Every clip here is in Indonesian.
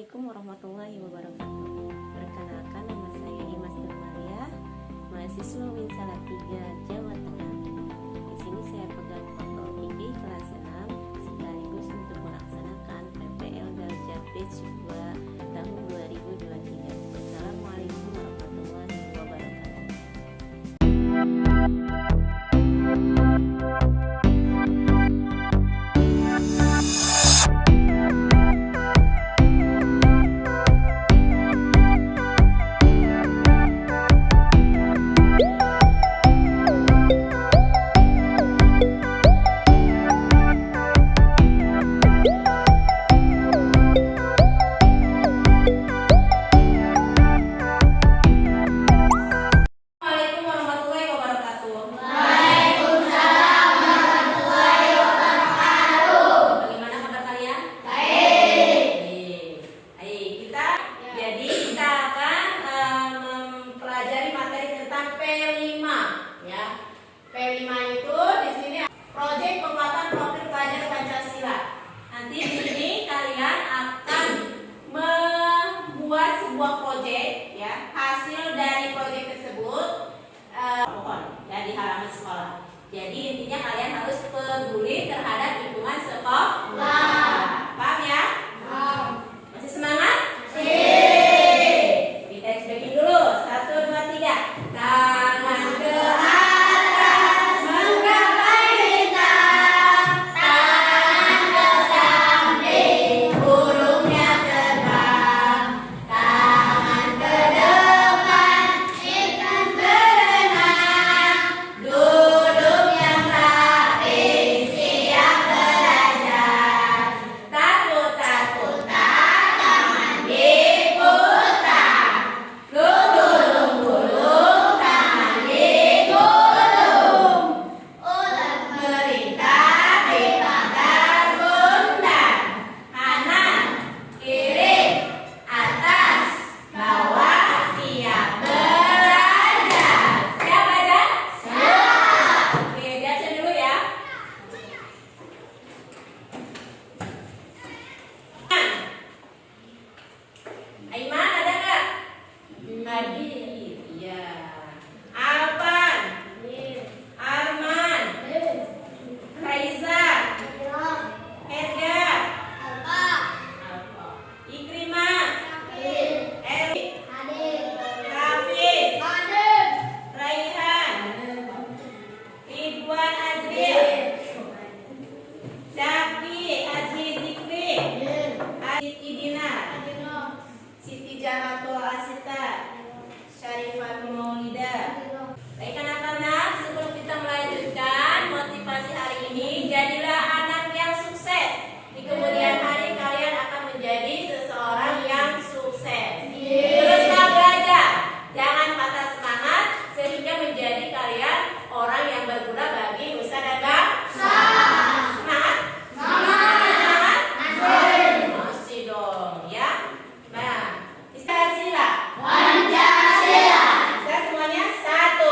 Assalamualaikum warahmatullahi wabarakatuh. Perkenalkan, nama saya Imas Maria, mahasiswa UIN Salatiga, Jawa Tengah. Di sini saya pegang foto PV kelas 6 sekaligus untuk melaksanakan PPL Darjat Batch 2 tahun 2023. Wassalamualaikum warahmatullahi wabarakatuh. P5 itu di sini proyek penguatan profil pelajar Pancasila. Nanti di sini kalian akan membuat sebuah proyek, ya. Hasil dari proyek tersebut ya di halaman sekolah. Jadi intinya kalian harus peduli terhadap lingkungan sekolah. Paham ya? Masih semangat? Kita speaking dulu. 1, 2, 3. Tangan ke Baik anak-anak, sebelum kita melanjutkan motivasi hari ini, jadilah anak yang sukses. Di kemudian hari kalian akan menjadi seseorang yang sukses. Teruslah belajar, jangan patah semangat sehingga menjadi kalian orang yang berguna bagi nusa dan bangsa. Semangat? Semangat? Masih dong ya. Nah, Pancasila. Kita semuanya satu.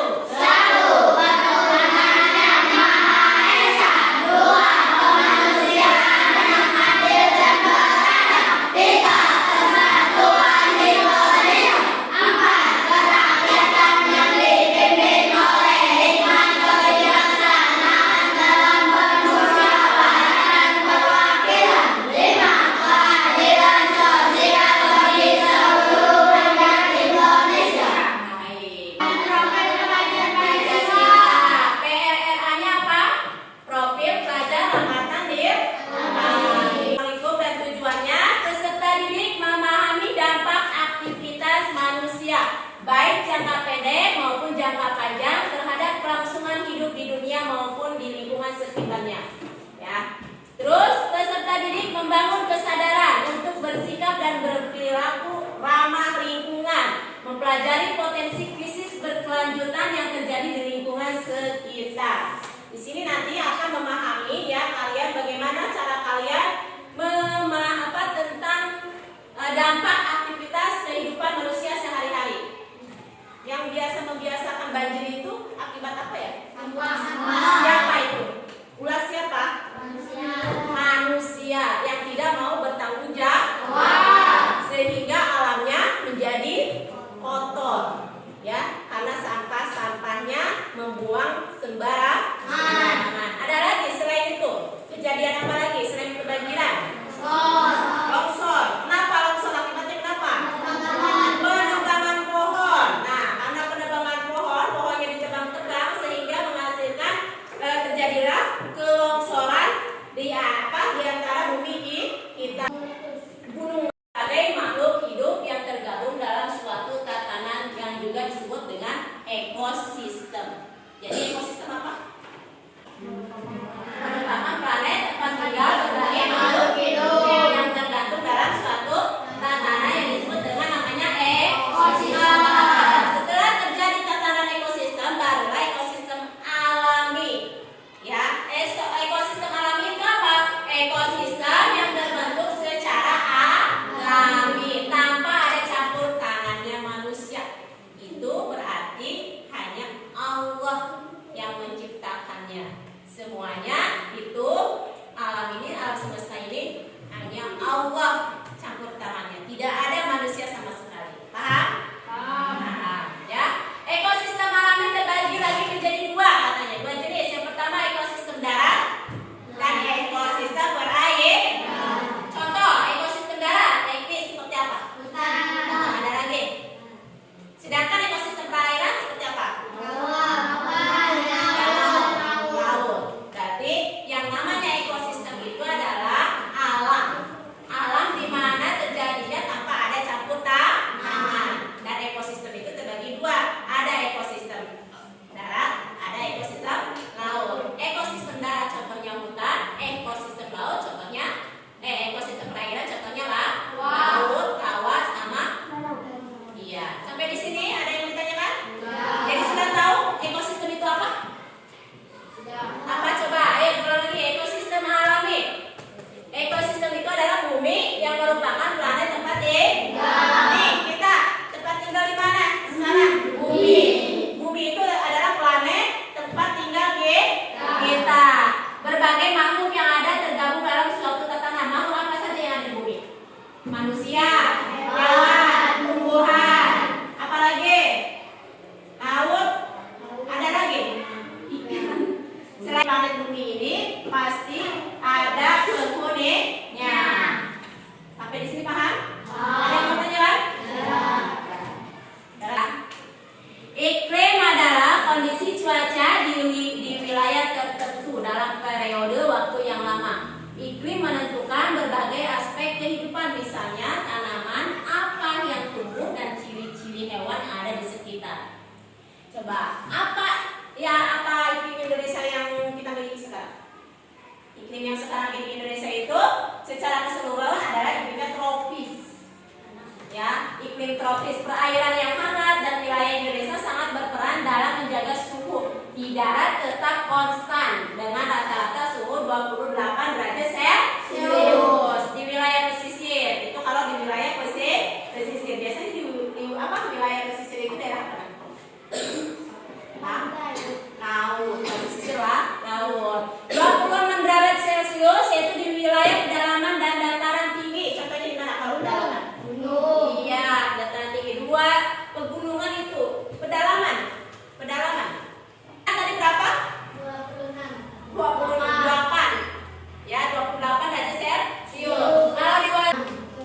Baik jangka pendek maupun jangka panjang terhadap kelangsungan hidup di dunia maupun di lingkungan sekitarnya. Ya. Terus peserta didik membangun kesadaran untuk bersikap dan berperilaku ramah lingkungan, mempelajari potensi krisis berkelanjutan yang terjadi di lingkungan sekitar. Di sini nanti akan memahami ya kalian bagaimana cara kalian tentang dampak aktivitas kehidupan manusia sehari-hari. Yang biasa membiasakan banjir itu akibat apa ya? Siapa itu? Ulah siapa? Manusia yang tidak mau bertanggung jawab. Ya, karena sampahnya membuang sembarangan. Ada lagi selain itu, kejadian apa lagi selain kebanjiran? Longsor. Kenapa longsor? Akibatnya kenapa? Penebangan pohon. Nah, karena penebangan pohon, pohonnya ditebang-tebang sehingga menghasilkan terjadilah kelongsoran di antara bumi kita. Gunung sebagai makhluk hidup yang tergabung dalam suatu tatanan yang juga disebut dengan ekosistem. Jadi ekosistem apa? Merupakan planet tempat tinggal berbagai makhluk hidup yang tergantung dalam suatu tatanan yang disebut dengan namanya ekosistem. Setelah terjadi tatanan ekosistem, barulah ekosistem alami. Ya, ekosistem alami itu apa? Ekosistem yang terbentuk secara alami tanpa ada campur tangannya manusia. Itu berarti hanya Allah yang menciptakannya. Semuanya itu alam ini, alam semesta ini hanya Allah campur tangannya. Tidak ada manusia sama sekali. Paham? Paham. Ya. Ekosistem alami terbagi lagi menjadi dua katanya. Dua jenis. Yang pertama ekosistem darat dan ekosistem berair. Contoh ekosistem darat, teknis seperti apa? Ada lagi. Sedangkan ekosistem perairan seperti apa? Laut. Berarti yang namanya ekosistem itu adalah alam. Alam di mana terjadinya tanpa ada campur tangan. Dan ekosistem itu terbagi dua. Ada ekosistem darat, ada ekosistem laut. Ekosistem darat contohnya hutan, ekosistem laut contohnya ekosistem perairan contohnya laut, rawa sama. Iya. Sampai di sini ada yang ditanyakan? Jadi sudah tahu ekosistem itu apa? Apa coba? Ayo ulang lagi. Ekosistem alami. Ekosistem itu adalah bumi yang merupakan planet tempat tinggal. Nih kita tempat tinggal di mana sekarang? Bumi. Bumi itu adalah planet tempat tinggal kita. Berbagai makhluk yang ada tergabung dalam suatu tatanan. Makhluk apa saja yang ada di bumi? Manusia, hewan, tumbuhan, apalagi? Laut, ada lagi? Ikan. Selain planet bumi ini pasti ada penghuninya. Sampai di sini paham? Ada yang mau tanya? Iklim adalah kondisi cuaca di wilayah tertentu dalam periode waktu yang lama. Iklim menentukan berbagai aspek kehidupan, misalnya tanaman, apa yang tumbuh dan ciri-ciri hewan yang ada di sekitar. Coba, apa iklim Indonesia yang kita miliki sekarang? Iklim yang sekarang di Indonesia itu secara keseluruhan adalah iklimnya tropis. Ya, iklim tropis, perairan yang hangat dan wilayah Indonesia sangat berperan dalam menjaga suhu di darat tetap konstan dengan rata-rata suhu 28 derajat Celcius. Di wilayah pesisir, itu kalau di wilayah pesisir biasanya di wilayah pesisir itu daerah apa? Laut, pesisir laut. 26 derajat Celcius yaitu di wilayah pedalaman dan dataran tinggi. Contohnya di mana kalau pedalaman? Iya, dataran tinggi. Dua pegunungan itu pedalaman. Tadi berapa? 28. Ya, 28 derajat Celcius. Kalau di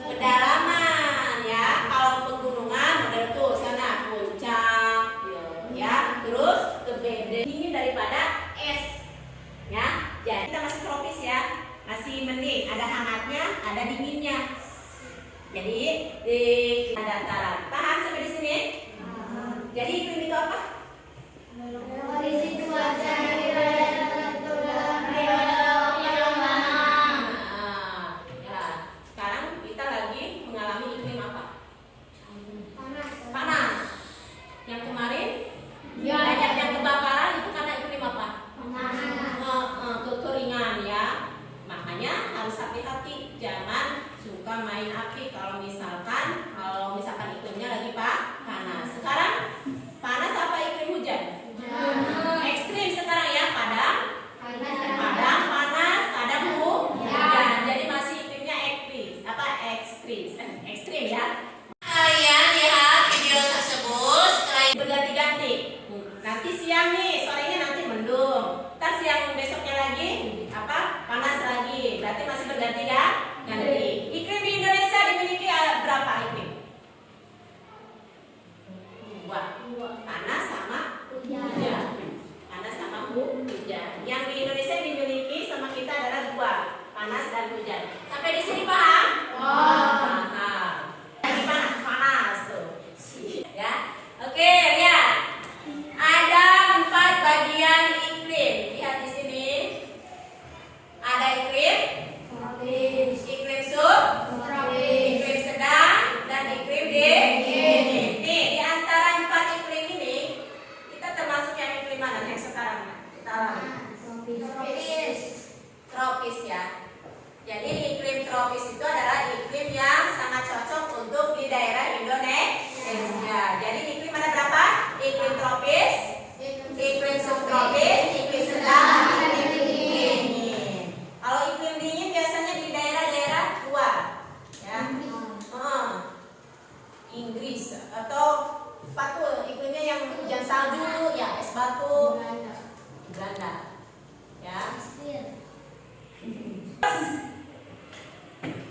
pedalaman ya, kalau pegunungan berganti-ganti. Iklim di Indonesia dimiliki berapa iklim? Dua. Panas sama hujan. Panas sama hujan. Yang di Indonesia dimiliki sama kita adalah dua, panas dan hujan. Sampai di sini paham? Paham. Lagi panas tuh. Ya. Oke, lihat. Ada 4 bagian iklim. Lihat di sini. Ada iklim iklim sedang, dan iklim dingin. Nih, di antara 4 iklim ini, kita termasuk yang iklim mana yang sekarang kita alami? Tropis ya. Jadi iklim tropis itu adalah iklim yang sangat cocok untuk di daerah Indonesia. Jadi iklim ada berapa? Iklim tropis, iklim subtropis, iklim sedang, iklim dingin. Kalau iklim dingin biasanya di daerah-daerah luar, ya, Inggris atau batu iklimnya yang hujan salju, ya es batu, Belanda, ya.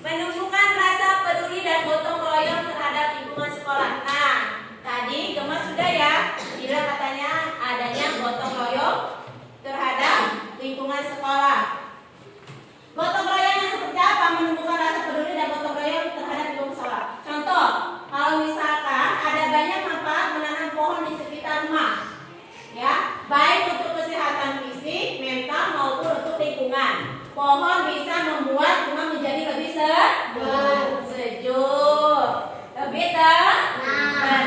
Menumbuhkan rasa peduli dan gotong royong terhadap lingkungan sekolah. Nah, tadi Gemas sudah ya bilang katanya adanya gotong royong terhadap lingkungan sekolah. Gotong royongnya seperti apa? Menumbuhkan rasa peduli dan gotong royong terhadap lingkungan sekolah. Contoh, kalau misalkan ada banyak manfaat menanam pohon di sekitar rumah, ya, baik untuk kesehatan fisik, mental maupun untuk lingkungan. Pohon bisa membuat rumah menjadi lebih sejuk, lebih tenang,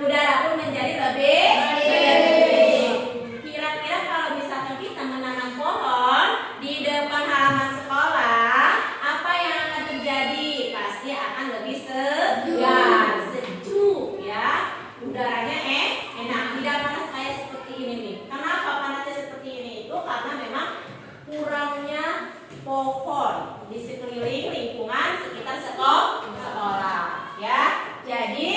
udara pun menjadi lebih bersih. Kira-kira kalau misalkan kita menanam pohon di depan halaman sekolah, apa yang akan terjadi? Pasti akan lebih segar, sejuk, ya. Udaranya enak, tidak panas kayak seperti ini nih. Kenapa panasnya seperti ini? Itu karena memang kurangnya pohon di sekeliling lingkungan sekitar sekolah, ya. Jadi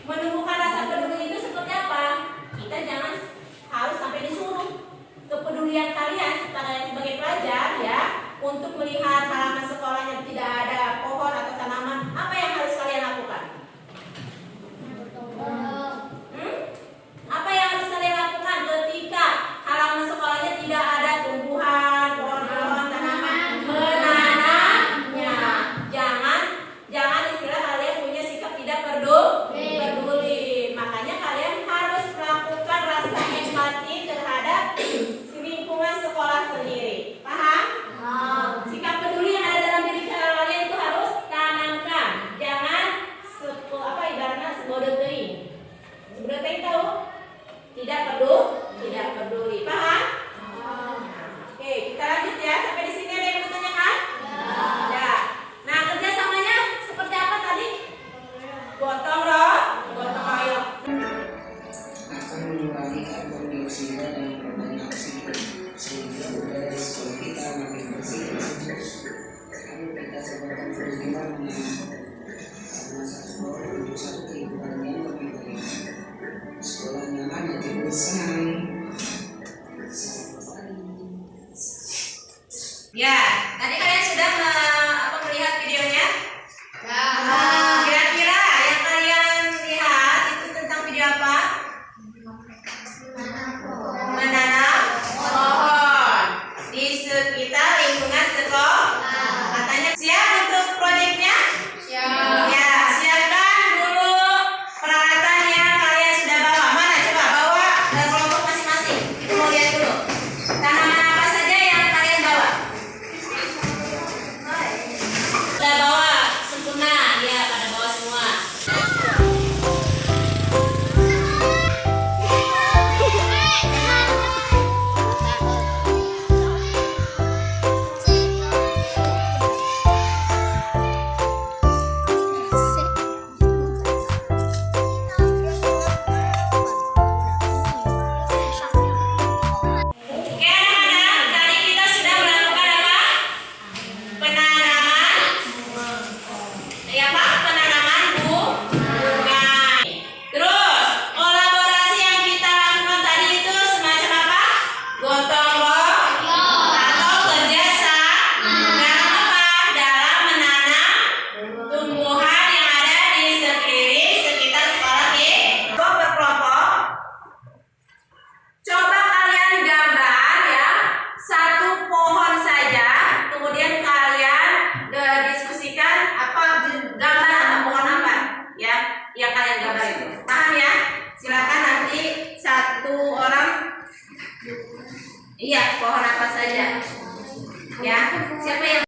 menumbuhkan rasa peduli itu seperti apa? Kita jangan harus sampai disuruh. Kepedulian kalian sebagai pelajar, ya, untuk melihat halaman sekolahnya tidak ada pohon atau tanaman, apa yang harus kalian lakukan? Apa yang harus kalian lakukan ketika halaman sekolahnya tidak ada tumbuhan, pohon-pohon, tanaman? Menanamnya. Jangan istilah kalian punya sikap tidak peduli. Makanya kalian harus melakukan rasa empati terhadap lingkungan sekolah sendiri. Paham? Sikap peduli yang ada dalam diri kalian itu harus tanamkan. Jangan ibaratnya sebodoh teuing. Sebodoh teuing tahu? Tidak peduli. Paham? Oke, kita lanjut ya. Sampai di sini ada yang mau tanyakan? Ya. Nah, kerjasamanya seperti apa tadi? Gotong royong. Akan mengurangi karbon dioksida dan berbanyak oksigen sehingga udara di sekolah kita makin bersih dan sejuk. Ayo kita sebarkan perlindungan karena sekolah menuju satu kehidupan yang lebih baik. Sekolah nyaman jadi senang. Ya, tadi kalian sudah melihat videonya? Kira-kira yang kalian lihat itu tentang video apa? Menanam pohon di sekitar lingkungan sekolah. Katanya siap untuk proyeknya? Ya, siapkan dulu peralatan yang kalian sudah bawa. Mana coba bawa kelompok masing-masing. Kita mau lihat dulu. Tanaman apa saja yang kalian bawa? Paham ya? Silakan nanti satu orang. Iya, pohon apa saja? Ya, siapa yang